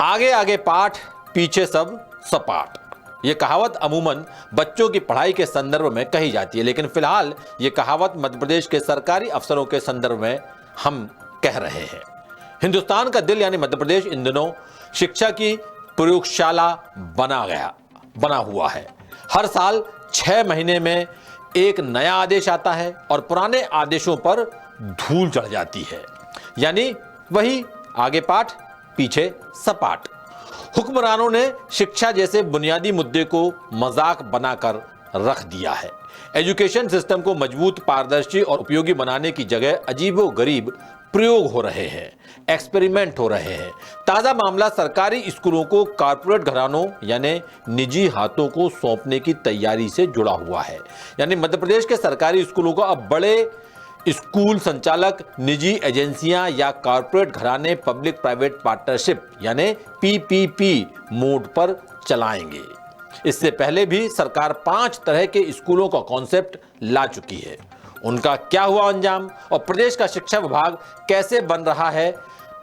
आगे आगे पाठ, पीछे सब सपाट। ये कहावत अमूमन बच्चों की पढ़ाई के संदर्भ में कही जाती है, लेकिन फिलहाल ये कहावत मध्य प्रदेश के सरकारी अफसरों के संदर्भ में हम कह रहे हैं। हिंदुस्तान का दिल यानी मध्य प्रदेश इन दिनों शिक्षा की प्रयोगशाला बना हुआ है। हर साल 6 महीने में एक नया आदेश आता है और पुराने आदेशों पर धूल चढ़ जाती है, यानी वही आगे पाठ पीछे सपाट। हुक्मरानों ने शिक्षा जैसे बुनियादी मुद्दे को मजाक बनाकर रख दिया है। एजुकेशन सिस्टम को मजबूत, पारदर्शी और उपयोगी बनाने की जगह अजीबोगरीब प्रयोग हो रहे हैं, एक्सपेरिमेंट हो रहे हैं। ताजा मामला सरकारी स्कूलों को कारपोरेट घरानों यानी निजी हाथों को सौंपने की तैयारी से जुड़ा हुआ है। यानी मध्य प्रदेश के सरकारी स्कूलों को अब बड़े स्कूल संचालक, निजी एजेंसियां या कारपोरेट घराने पब्लिक प्राइवेट पार्टनरशिप यानी पीपीपी मोड पर चलाएंगे। इससे पहले भी सरकार 5 तरह के स्कूलों का कॉन्सेप्ट ला चुकी है। उनका क्या हुआ अंजाम और प्रदेश का शिक्षा विभाग कैसे बन रहा है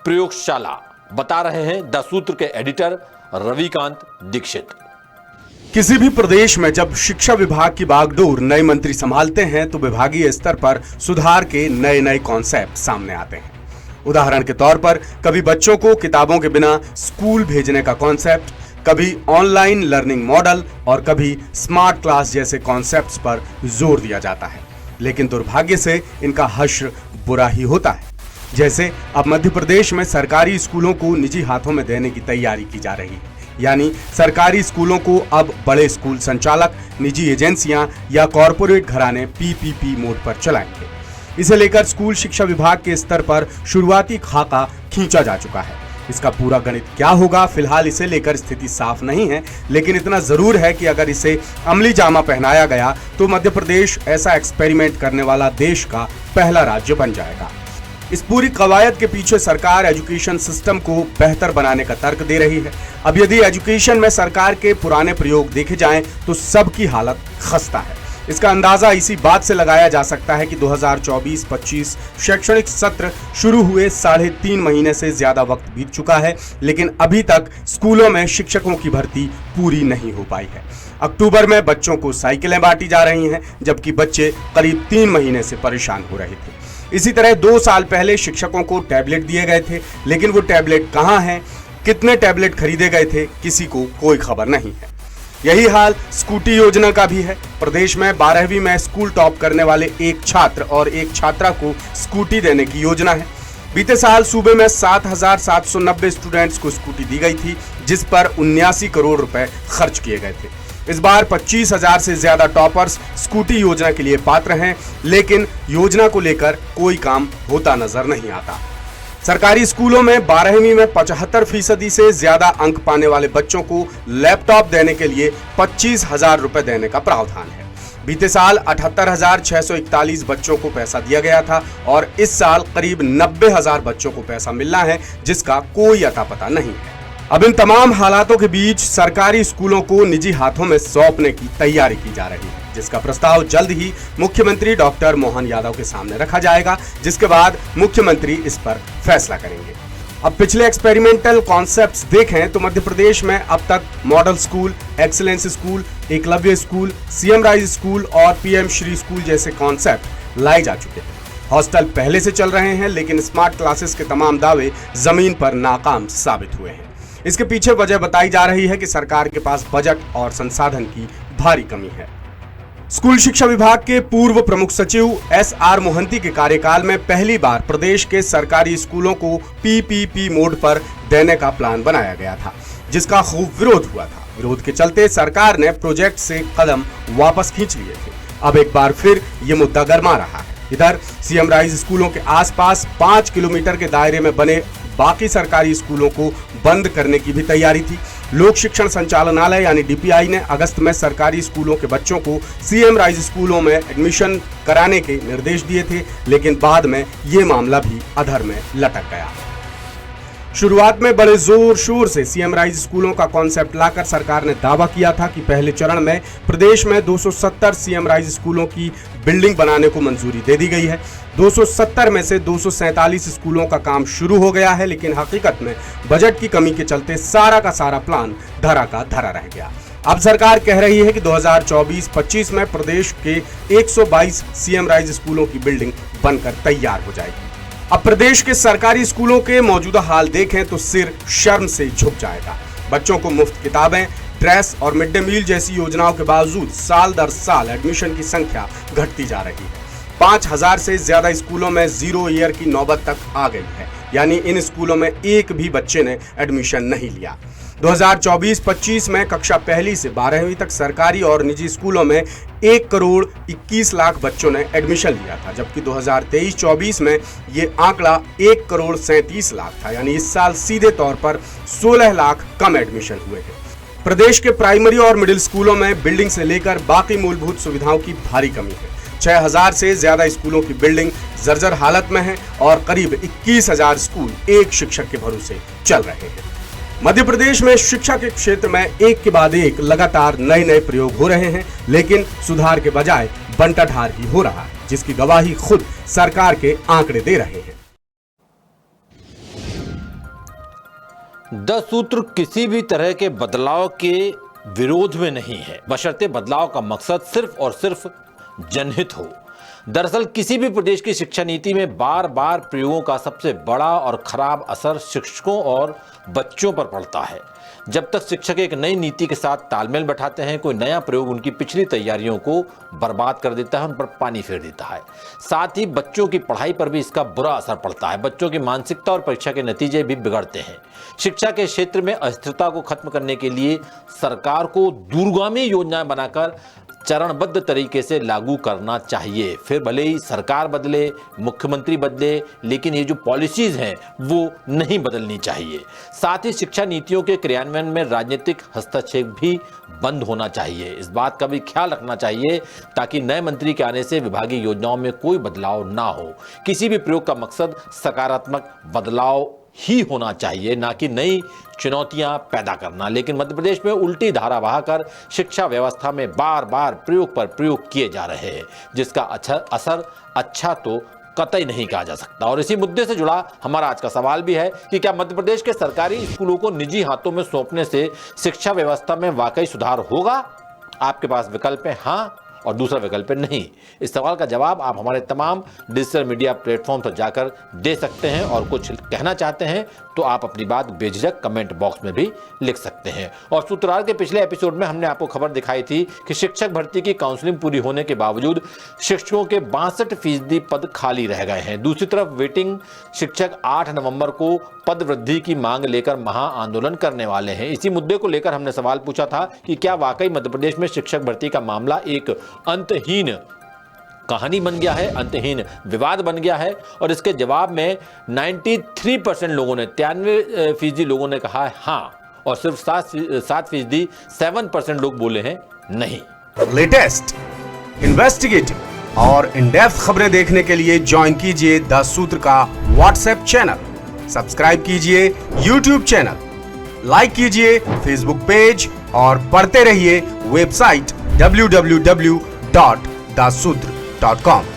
प्रयोगशाला, बता रहे हैं द सूत्र के एडिटर रविकांत दीक्षित। किसी भी प्रदेश में जब शिक्षा विभाग की बागडोर नए मंत्री संभालते हैं तो विभागीय स्तर पर सुधार के नए नए कॉन्सेप्ट सामने आते हैं। उदाहरण के तौर पर कभी बच्चों को किताबों के बिना स्कूल भेजने का कॉन्सेप्ट, कभी ऑनलाइन लर्निंग मॉडल और कभी स्मार्ट क्लास जैसे कॉन्सेप्ट्स पर जोर दिया जाता है। लेकिन दुर्भाग्य से इनका हश्र बुरा ही होता है। जैसे अब मध्य प्रदेश में सरकारी स्कूलों को निजी हाथों में देने की तैयारी की जा रही है, यानी सरकारी स्कूलों को अब बड़े स्कूल संचालक, निजी एजेंसियां या कॉरपोरेट घराने पीपीपी मोड पर चलाएंगे। इसे लेकर स्कूल शिक्षा विभाग के स्तर पर शुरुआती खाका खींचा जा चुका है। इसका पूरा गणित क्या होगा, फिलहाल इसे लेकर स्थिति साफ नहीं है, लेकिन इतना जरूर है कि अगर इसे अमली जामा पहनाया गया तो मध्य प्रदेश ऐसा एक्सपेरिमेंट करने वाला देश का पहला राज्य बन जाएगा। इस पूरी कवायद के पीछे सरकार एजुकेशन सिस्टम को बेहतर बनाने का तर्क दे रही है। अब यदि एजुकेशन में सरकार के पुराने प्रयोग देखे जाएं तो सबकी हालत खस्ता है। इसका अंदाजा इसी बात से लगाया जा सकता है कि 2024-25 शैक्षणिक सत्र शुरू हुए 3.5 महीने से ज्यादा वक्त बीत चुका है, लेकिन अभी तक स्कूलों में शिक्षकों की भर्ती पूरी नहीं हो पाई है। अक्टूबर में बच्चों को साइकिलें बांटी जा रही हैं, जबकि बच्चे करीब 3 महीने से परेशान हो रहे थे। इसी तरह 2 साल पहले शिक्षकों को टैबलेट दिए गए थे, लेकिन वो टैबलेट कहाँ हैं, कितने टैबलेट खरीदे गए थे, किसी को कोई खबर नहीं है। यही हाल स्कूटी योजना का भी है। प्रदेश में 12वीं में स्कूल टॉप करने वाले एक छात्र और एक छात्रा को स्कूटी देने की योजना है। बीते साल सूबे में 7,790 स्टूडेंट्स को स्कूटी दी गई थी, जिस पर 79 करोड़ रुपए खर्च किए गए थे। इस बार 25,000 से ज्यादा टॉपर्स स्कूटी योजना के लिए पात्र हैं, लेकिन योजना को लेकर कोई काम होता नजर नहीं आता। सरकारी स्कूलों में 12वीं में 75% से ज्यादा अंक पाने वाले बच्चों को लैपटॉप देने के लिए 25,000 रुपए देने का प्रावधान है। बीते साल 78,641 बच्चों को पैसा दिया गया था और इस साल करीब 90,000 बच्चों को पैसा मिलना है, जिसका कोई अता पता नहीं है। अब इन तमाम हालातों के बीच सरकारी स्कूलों को निजी हाथों में सौंपने की तैयारी की जा रही है, जिसका प्रस्ताव जल्द ही मुख्यमंत्री डॉक्टर मोहन यादव के सामने रखा जाएगा, जिसके बाद मुख्यमंत्री इस पर फैसला करेंगे। अब पिछले एक्सपेरिमेंटल कॉन्सेप्ट्स देखें तो मध्य प्रदेश में अब तक model school, excellence school, Eklavya school, CM rise school और पीएम श्री स्कूल जैसे कॉन्सेप्ट लाए जा चुके हैं। हॉस्टल पहले से चल रहे हैं, लेकिन स्मार्ट क्लासेस के तमाम दावे जमीन पर नाकाम साबित हुए हैं। इसके पीछे वजह बताई जा रही है कि सरकार के पास बजट और संसाधन की भारी कमी है। स्कूल शिक्षा विभाग के पूर्व प्रमुख सचिव एसआर मोहंती के कार्यकाल में पहली बार प्रदेश के सरकारी स्कूलों को पीपीपी मोड पर देने का प्लान बनाया गया था, जिसका खूब विरोध हुआ था। विरोध के चलते सरकार ने प्रोजेक्ट से कदम वापस खींच लिए थे। अब एक बार फिर ये मुद्दा गरमा रहा है। इधर सीएम राइज स्कूलों के आसपास 5 किलोमीटर के दायरे में बने बाकी सरकारी स्कूलों को बंद करने की भी तैयारी थी। लोक शिक्षण संचालनालय यानी डीपीआई ने अगस्त में सरकारी स्कूलों के बच्चों को सीएम राइज स्कूलों में एडमिशन कराने के निर्देश दिए थे, लेकिन बाद में ये मामला भी अधर में लटक गया। शुरुआत में बड़े जोर शोर से सीएम राइज स्कूलों का कॉन्सेप्ट लाकर सरकार ने दावा किया था कि पहले चरण में प्रदेश में 270 सीएम राइज स्कूलों की बिल्डिंग बनाने को मंजूरी दे दी गई है। 270 में से 247 स्कूलों का काम शुरू हो गया है, लेकिन हकीकत में बजट की कमी के चलते सारा का सारा प्लान धरा का धरा रह गया। अब सरकार कह रही है कि 2024-25 में प्रदेश के 122 सीएम राइज स्कूलों की बिल्डिंग बनकर तैयार हो जाएगी। अब प्रदेश के सरकारी स्कूलों के मौजूदा हाल देखें तो सिर शर्म से झुक जाएगा। बच्चों को मुफ्त किताबें, ड्रेस और मिड डे मील जैसी योजनाओं के बावजूद साल दर साल एडमिशन की संख्या घटती जा रही है। 5000 से ज्यादा स्कूलों में 0 ईयर की नौबत तक आ गई है, यानी इन स्कूलों में एक भी बच्चे ने एडमिशन नहीं लिया। 2024-25 में कक्षा पहली से 12वीं तक सरकारी और निजी स्कूलों में 1 करोड़ 21 लाख बच्चों ने एडमिशन लिया था, जबकि 2023-24 में ये आंकड़ा 1 करोड़ 37 लाख था, यानी इस साल सीधे तौर पर 16 लाख कम एडमिशन हुए हैं। प्रदेश के प्राइमरी और मिडिल स्कूलों में बिल्डिंग से लेकर बाकी मूलभूत सुविधाओं की भारी कमी है। 6000 से ज्यादा स्कूलों की बिल्डिंग जर्जर हालत में है और करीब 21,000 स्कूल एक शिक्षक के भरोसे चल रहे हैं। मध्य प्रदेश में शिक्षा के क्षेत्र में एक के बाद एक लगातार नए प्रयोग हो रहे हैं, लेकिन सुधार के बजाय बंटाढार ही हो रहा है, जिसकी गवाही खुद सरकार के आंकड़े दे रहे हैं। 10 सूत्र किसी भी तरह के बदलाव के विरोध में नहीं है, बशर्ते बदलाव का मकसद सिर्फ और सिर्फ जनहित हो। दरअसल किसी भी प्रदेश की शिक्षा नीति में बार बार प्रयोगों का सबसे बड़ा और खराब असर शिक्षकों और बच्चों पर पड़ता है। जब तक शिक्षक एक नई नीति के साथ तालमेल बैठाते हैं, कोई नया प्रयोग उनकी पिछली तैयारियों को बर्बाद कर देता है, उन पर पानी फेर देता है। साथ ही बच्चों की पढ़ाई पर भी इसका बुरा असर पड़ता है। बच्चों की मानसिकता और परीक्षा के नतीजे भी बिगड़ते हैं। शिक्षा के क्षेत्र में अस्थिरता को खत्म करने के लिए सरकार को दूरगामी योजनाएं बनाकर चरणबद्ध तरीके से लागू करना चाहिए। फिर भले ही सरकार बदले, मुख्यमंत्री बदले, लेकिन ये जो पॉलिसीज हैं वो नहीं बदलनी चाहिए। साथ ही शिक्षा नीतियों के क्रियान्वयन में राजनीतिक हस्तक्षेप भी बंद होना चाहिए। इस बात का भी ख्याल रखना चाहिए ताकि नए मंत्री के आने से विभागीय योजनाओं में कोई बदलाव ना हो। किसी भी प्रयोग का मकसद सकारात्मक बदलाव ही होना चाहिए, ना कि नई चुनौतियां पैदा करना। लेकिन मध्य प्रदेश में उल्टी धारा बहाकर शिक्षा व्यवस्था में बार बार प्रयोग पर प्रयोग किए जा रहे हैं, जिसका असर अच्छा तो कतई नहीं कहा जा सकता। और इसी मुद्दे से जुड़ा हमारा आज का सवाल भी है कि क्या मध्य प्रदेश के सरकारी स्कूलों को निजी हाथों में सौंपने से शिक्षा व्यवस्था में वाकई सुधार होगा? आपके पास विकल्प है हाँ और दूसरा विकल्प है नहीं। इस सवाल का जवाब आप हमारे तमाम डिजिटल मीडिया प्लेटफॉर्म पर जाकर दे सकते हैं, और कुछ कहना चाहते हैं तो आप अपनी बात बेझिझक कमेंट बॉक्स में भी लिख सकते हैं। और सूत्रधार के पिछले एपिसोड में हमने आपको खबर दिखाई थी कि शिक्षक भर्ती की काउंसलिंग पूरी होने के बावजूद शिक्षकों के 62% पद खाली रह गए हैं। दूसरी तरफ वेटिंग शिक्षक 8 नवंबर को पद वृद्धि की मांग लेकर महाआंदोलन करने वाले हैं। इसी मुद्दे को लेकर हमने सवाल पूछा था कि क्या वाकई मध्य प्रदेश में शिक्षक भर्ती का मामला एक अंतहीन कहानी बन गया है, अंतहीन विवाद बन गया है? और इसके जवाब में 93% लोगों ने, 93% लोगों ने कहा है हाँ, और सिर्फ 7% 7% लोग बोले हैं नहीं। लेटेस्ट, इन्वेस्टिगेटिव और इन डेप्थ खबरें देखने के लिए ज्वाइन कीजिए 10 सूत्र का व्हाट्सएप चैनल, सब्सक्राइब कीजिए यूट्यूब चैनल, लाइक कीजिए फेसबुक पेज और पढ़ते रहिए वेबसाइट www.dasudr.com।